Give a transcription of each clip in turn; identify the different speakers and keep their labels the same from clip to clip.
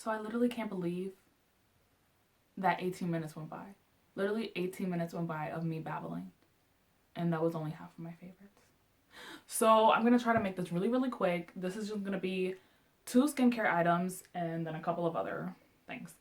Speaker 1: So I literally can't believe that 18 minutes went by. Literally 18 minutes went by of me babbling. And that was only half of my favorites. So I'm going to try to make this really, really quick. This is just going to be 2 skincare items and then a couple of other things.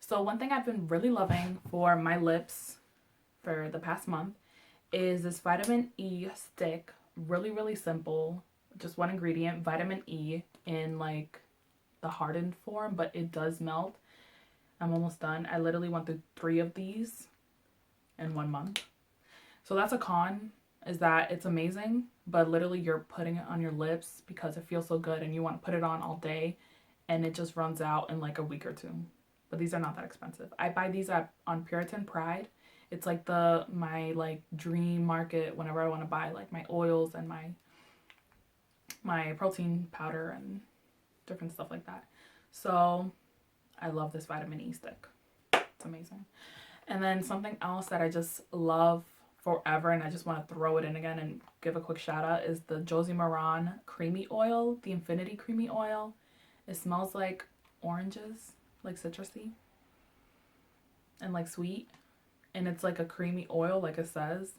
Speaker 1: So one thing I've been really loving for my lips for the past month is this vitamin E stick. Really, really simple. Just one ingredient, vitamin E, in like the hardened form, but it does melt. I'm almost done. I literally went through 3 of these in 1 month. So that's a con, is that it's amazing, but literally you're putting it on your lips because it feels so good and you want to put it on all day, and it just runs out in like a week or 2. But these are not that expensive. I buy these on Puritan Pride. It's like my like dream market whenever I want to buy like my oils and my protein powder and different stuff like that. So I love this vitamin E stick. It's amazing. And then something else that I just love forever, and I just want to throw it in again and give a quick shout out, is the Josie Maran creamy oil, the Infinity creamy oil. It smells like oranges, like citrusy and like sweet, and it's like a creamy oil like it says,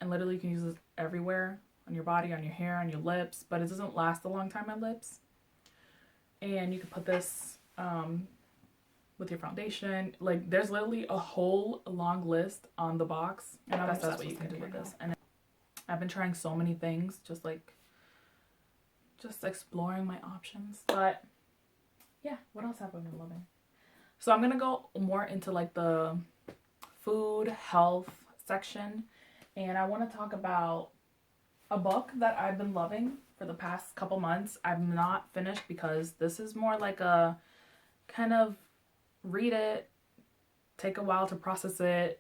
Speaker 1: and literally you can use this everywhere, on your body, on your hair, on your lips, but it doesn't last a long time on lips. And you can put this with your foundation. Like, there's literally a whole long list on the box, and that's what you can do with this. And I've been trying so many things, just exploring my options. But yeah, what else have I been loving? So I'm gonna go more into like the food health section, and I want to talk about a book that I've been loving for the past couple months. I'm not finished because this is more like a kind of read it, take a while to process it,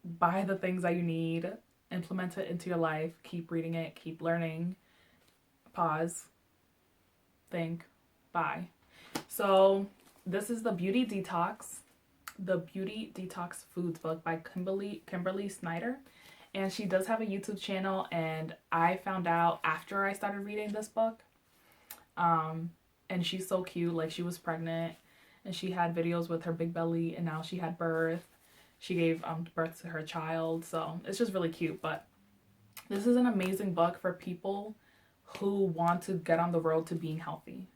Speaker 1: buy the things that you need, implement it into your life, keep reading it, keep learning, pause, think, buy. So this is the Beauty Detox Foods book by Kimberly Snyder. And she does have a YouTube channel, and I found out after I started reading this book. And she's so cute. Like, she was pregnant and she had videos with her big belly, and now she had birth. She gave birth to her child. So it's just really cute. But this is an amazing book for people who want to get on the road to being healthy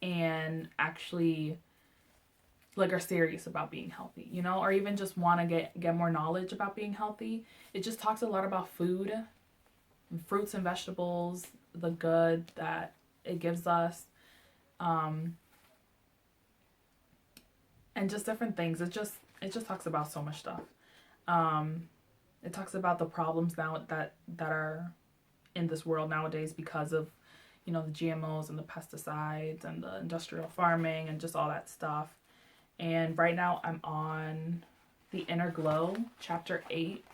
Speaker 1: and actually like are serious about being healthy, you know, or even just want to get more knowledge about being healthy. It just talks a lot about food, and fruits and vegetables, the good that it gives us, and just different things. It just talks about so much stuff. It talks about the problems now that are in this world nowadays because of, you know, the GMOs and the pesticides and the industrial farming and just all that stuff. And right now I'm on The Inner Glow, chapter 8.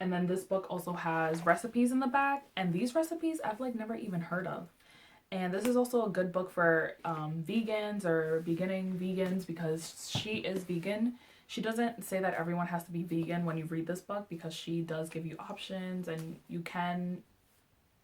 Speaker 1: And then this book also has recipes in the back, and these recipes I've like never even heard of. And this is also a good book for vegans or beginning vegans, because she is vegan. She doesn't say that everyone has to be vegan when you read this book, because she does give you options, and you can,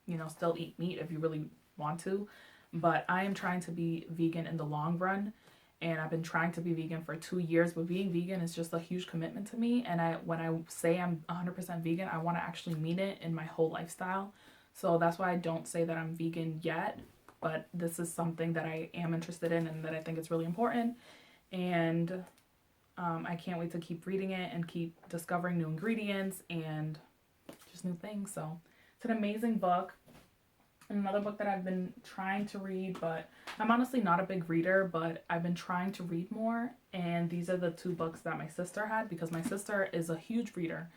Speaker 1: you know, still eat meat if you really want to. But I am trying to be vegan in the long run, and I've been trying to be vegan for 2 years. But being vegan is just a huge commitment to me, and when I say I'm 100% vegan, I want to actually mean it in my whole lifestyle. So that's why I don't say that I'm vegan yet, but this is something that I am interested in and that I think is really important. And I can't wait to keep reading it and keep discovering new ingredients and just new things. So it's an amazing book. And another book that I've been trying to read, but I'm honestly not a big reader, but I've been trying to read more. And these are the 2 books that my sister had, because my sister is a huge reader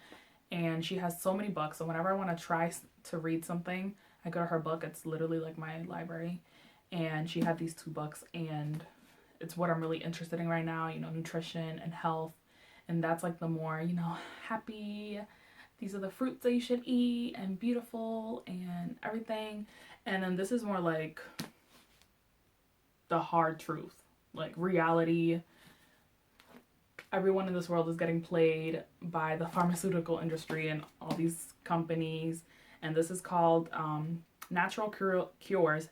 Speaker 1: and she has so many books. So whenever I want to try to read something, I go to her book. It's literally like my library. And she had these 2 books, and it's what I'm really interested in right now, you know, nutrition and health. And that's like the more, you know, happy, these are the fruits that you should eat, and beautiful and everything. And then this is more like the hard truth, like reality. Everyone in this world is getting played by the pharmaceutical industry and all these companies. And this is called Natural Cures.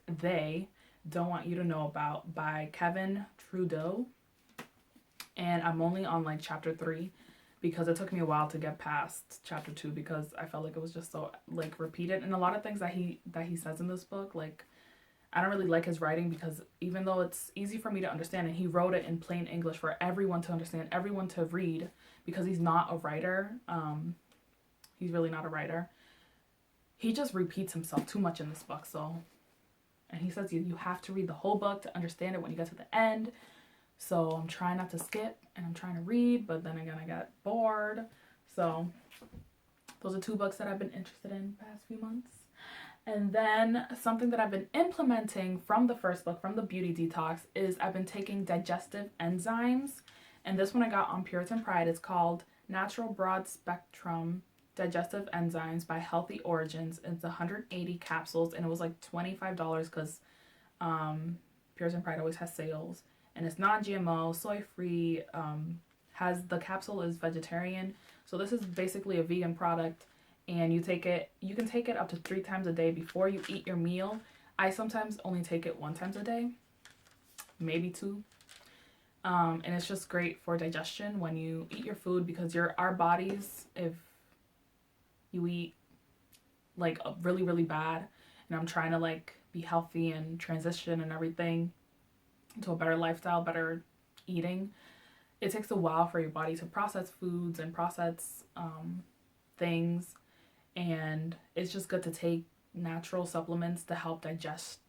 Speaker 1: Don't Want You to Know About by Kevin Treadeau. And I'm only on like chapter 3 because it took me a while to get past chapter 2 because I felt like it was just so like repeated. And a lot of things that he says in this book, like, I don't really like his writing because even though it's easy for me to understand, and he wrote it in plain English for everyone to understand, everyone to read, because he's not a writer. He's really not a writer. He just repeats himself too much in this book. So, and he says you have to read the whole book to understand it when you get to the end. So I'm trying not to skip and I'm trying to read, but then again I got bored. So those are 2 books that I've been interested in the past few months. And then something that I've been implementing from the first book, from the Beauty Detox, is I've been taking digestive enzymes. And this one I got on Puritan Pride. It's called Natural Broad Spectrum Digestive Enzymes by Healthy Origins. It's 180 capsules and it was like $25 because Puritan Pride always has sales. And it's non-GMO, soy-free, the capsule is vegetarian. So this is basically a vegan product, and you can take it up to 3 times a day before you eat your meal. I sometimes only take it 1 time a day, maybe 2. And it's just great for digestion when you eat your food, because our bodies, if you eat like really, really bad, and I'm trying to like be healthy and transition and everything into a better lifestyle, better eating, it takes a while for your body to process foods and process things, and it's just good to take natural supplements to help digest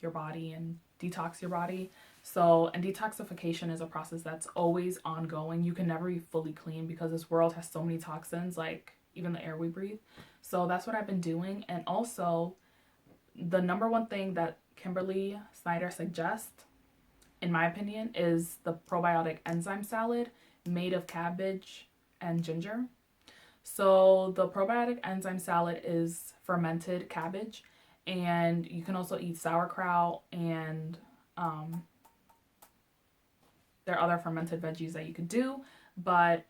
Speaker 1: your body and detox your body. So, and detoxification is a process that's always ongoing. You can never be fully clean because this world has so many toxins, like even the air we breathe. So that's what I've been doing. And also, the number one thing that Kimberly Snyder suggests, in my opinion, is the probiotic enzyme salad made of cabbage and ginger. So the probiotic enzyme salad is fermented cabbage, and you can also eat sauerkraut, and there are other fermented veggies that you could do, but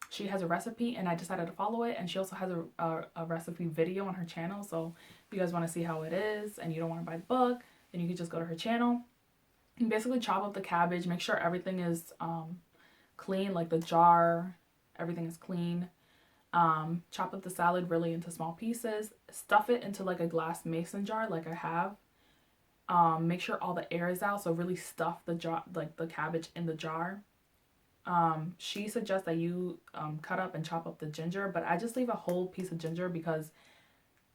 Speaker 1: she has a recipe and I decided to follow it. And she also has a recipe video on her channel. So if you guys want to see how it is and you don't want to buy the book, then you can just go to her channel. You basically chop up the cabbage, make sure everything is clean, like the jar, everything is clean. Chop up the salad really into small pieces, stuff it into like a glass mason jar like I have. Make sure all the air is out, so really stuff the jar, like the cabbage in the jar. She suggests that you cut up and chop up the ginger, but I just leave a whole piece of ginger because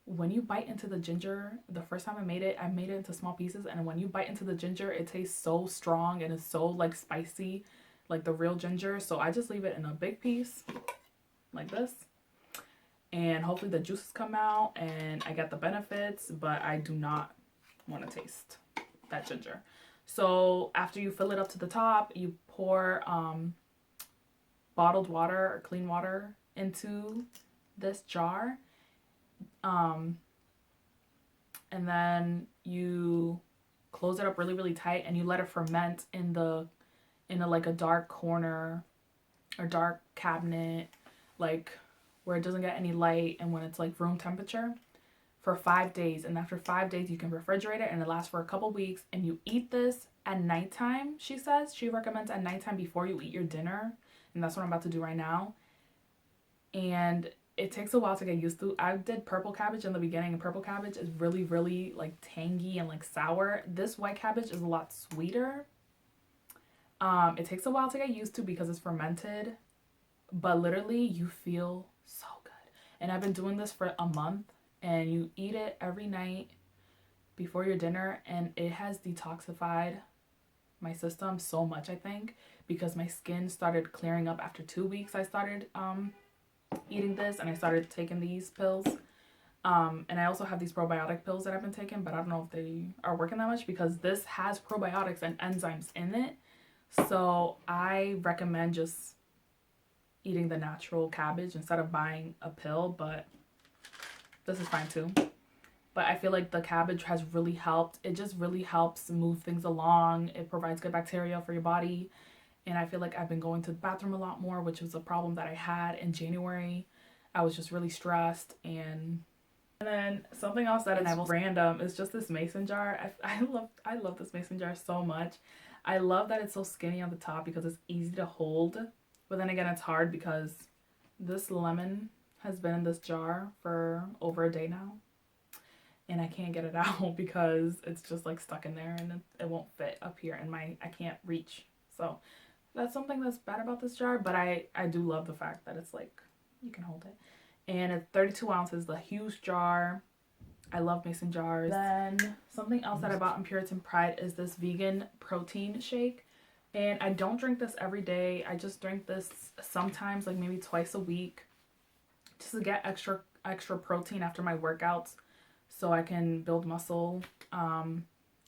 Speaker 1: when you bite into the ginger, the first time I made it into small pieces, and when you bite into the ginger, it tastes so strong and it's so like spicy, like the real ginger. So I just leave it in a big piece like this, and hopefully the juices come out and I get the benefits, but I do not want to taste that ginger. So after you fill it up to the top, you pour bottled water or clean water into this jar. And then you close it up really, really tight, and you let it ferment in a like a dark corner or dark cabinet, like where it doesn't get any light, and when it's like room temperature, for 5 days. And after 5 days you can refrigerate it, and it lasts for a couple weeks. And you eat this at nighttime. She recommends at nighttime before you eat your dinner, and that's what I'm about to do right now. And it takes a while to get used to. I did purple cabbage in the beginning, and purple cabbage is really, really like tangy and like sour. This white cabbage is a lot sweeter. It takes a while to get used to because it's fermented, but literally you feel so good. And I've been doing this for a month, and you eat it every night before your dinner, and it has detoxified my system so much, I think, because my skin started clearing up after 2 weeks. I started eating this, and I started taking these pills, and I also have these probiotic pills that I've been taking, but I don't know if they are working that much because this has probiotics and enzymes in it. So I recommend just eating the natural cabbage instead of buying a pill, but this is fine too. But I feel like the cabbage has really helped. It just really helps move things along. It provides good bacteria for your body. And I feel like I've been going to the bathroom a lot more, which was a problem that I had in January. I was just really stressed, and And then something else that is random is just this mason jar. I love this mason jar so much. I love that it's so skinny on the top because it's easy to hold. But then again, it's hard because this lemon has been in this jar for over a day now. And I can't get it out because it's just like stuck in there and it won't fit up here and I can't reach. So that's something that's bad about this jar, but I do love the fact that it's like you can hold it. And it's 32 ounces, the huge jar. I love mason jars. Then something else that I bought in Puritan Pride is this vegan protein shake. And I don't drink this every day. I just drink this sometimes, like maybe twice a week, just to get extra protein after my workouts so I can build muscle.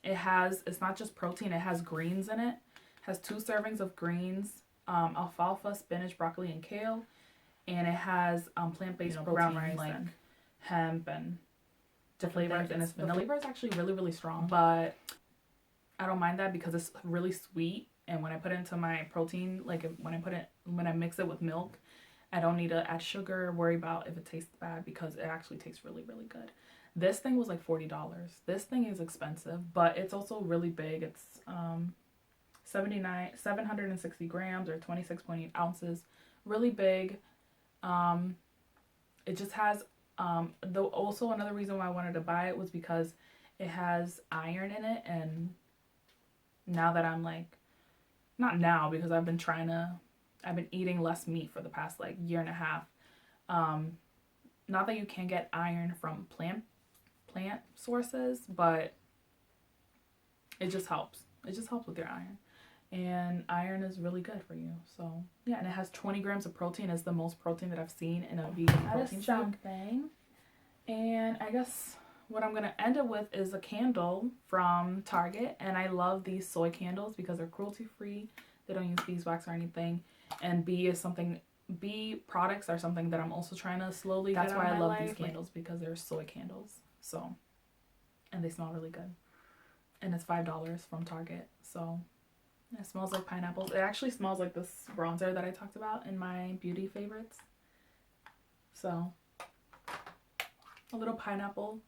Speaker 1: It's not just protein, it has greens in it. It has 2 servings of greens, alfalfa, spinach, broccoli, and kale. And it has plant-based protein, brown rice, like hemp and different flavors. And the flavor is actually really, really strong. But I don't mind that because it's really sweet. And when I put it into my protein, like when I mix it with milk, I don't need to add sugar, worry about if it tastes bad because it actually tastes really, really good. This thing was like $40. This thing is expensive, but it's also really big. It's 760 grams or 26.8 ounces. Really big. It just has, though also another reason why I wanted to buy it was because it has iron in it. And now that I'm like, not now because I've been eating less meat for the past like year and a half. Not that you can get iron from plant sources, but it just helps. It just helps with your iron. And iron is really good for you. So yeah, and it has 20 grams of protein. It's the most protein that I've seen in a vegan protein shake. And I guess what I'm gonna end it with is a candle from Target. And I love these soy candles because they're cruelty free. They don't use beeswax or anything. And bee products are something that I'm also trying to slowly get out of my life. That's why I love these candles, because they're soy candles. So, and they smell really good. And it's $5 from Target. So it smells like pineapples. It actually smells like this bronzer that I talked about in my beauty favorites. So a little pineapple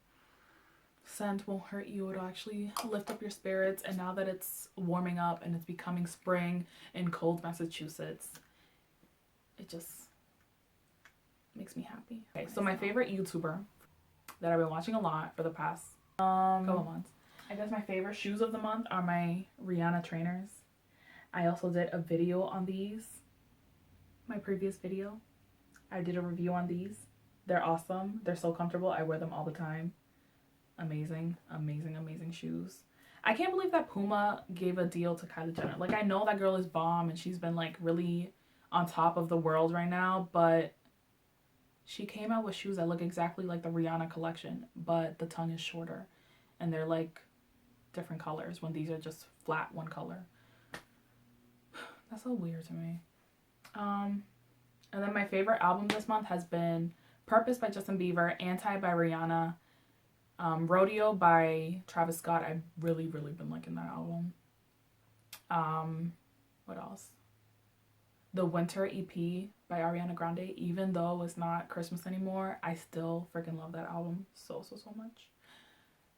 Speaker 1: scent won't hurt you. It'll actually lift up your spirits. And now that it's warming up and it's becoming spring in cold Massachusetts, it just makes me happy. Okay, so my favorite YouTuber that I've been watching a lot for the past couple months, I guess my favorite shoes of the month are my Rihanna trainers. I also did a video on these. My previous video, I did a review on these. They're awesome. They're so comfortable. I wear them all the time. Amazing, amazing, amazing shoes. I can't believe that Puma gave a deal to Kylie Jenner. Like, I know that girl is bomb and she's been like really on top of the world right now, but she came out with shoes that look exactly like the Rihanna collection, but the tongue is shorter and they're like different colors when these are just flat one color. That's so weird to me. And then my favorite album this month has been Purpose by Justin Bieber, Anti by Rihanna, Rodeo by Travis Scott. I've really, really been liking that album. What else? The Winter EP by Ariana Grande. Even though it's not Christmas anymore, I still freaking love that album so much.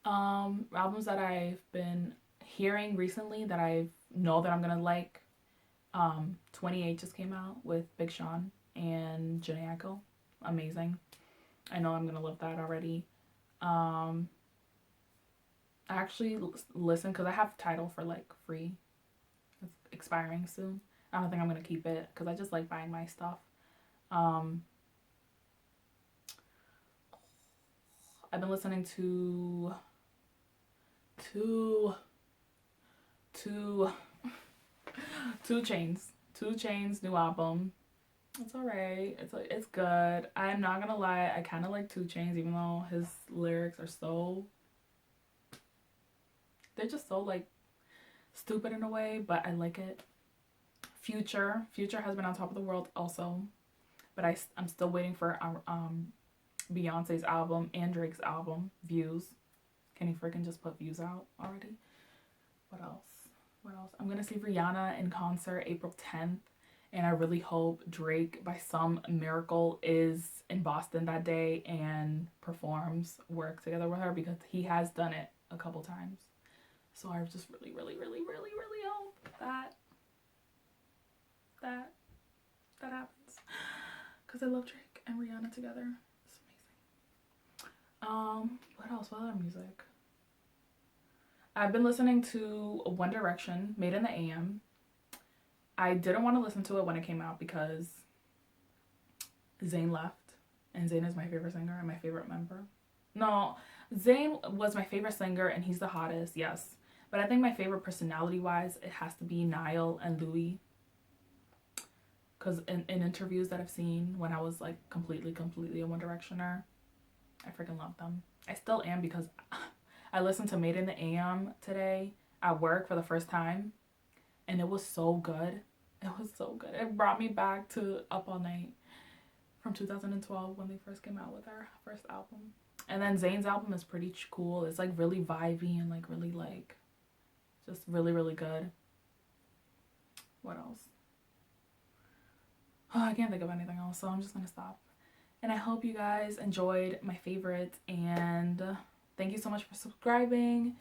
Speaker 1: Albums that I've been hearing recently that I know that I'm gonna like. 28 just came out with Big Sean and Jhené Aiko. Amazing. I know I'm gonna love that already. I actually listened because I have Tidal for like free. It's expiring soon. I don't think I'm gonna keep it because I just like buying my stuff. I've been listening to Two Chainz new album. It's alright. It's good. I'm not gonna lie, I kind of like 2 Chainz, even though his lyrics are they're just so like stupid in a way, but I like it. Future has been on top of the world also, but I'm still waiting for Beyonce's album and Drake's album, Views. Can he freaking just put Views out already? What else? I'm gonna see Rihanna in concert April 10th And I really hope Drake, by some miracle, is in Boston that day and performs Work together with her, because he has done it a couple times. So I just really, really, really, really, really hope that happens. Because I love Drake and Rihanna together. It's amazing. What else? What other music? I've been listening to One Direction, Made in the AM. I didn't want to listen to it when it came out because Zayn left. And Zayn is my favorite singer and my favorite member. No, Zayn was my favorite singer and he's the hottest, yes. But I think my favorite personality-wise, it has to be Niall and Louis. Because in interviews that I've seen when I was like completely a One Directioner, I freaking love them. I still am, because I listened to Made in the AM today at work for the first time. And it was so good. It was so good. It brought me back to Up All Night from 2012 when they first came out with their first album. And then Zayn's album is pretty cool. It's like really vibey and like really like just really, really good. What else? Oh, I can't think of anything else, so I'm just gonna stop. And I hope you guys enjoyed my favorites, and thank you so much for subscribing,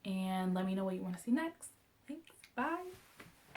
Speaker 1: and let me know what you want to see next. Thanks. Bye.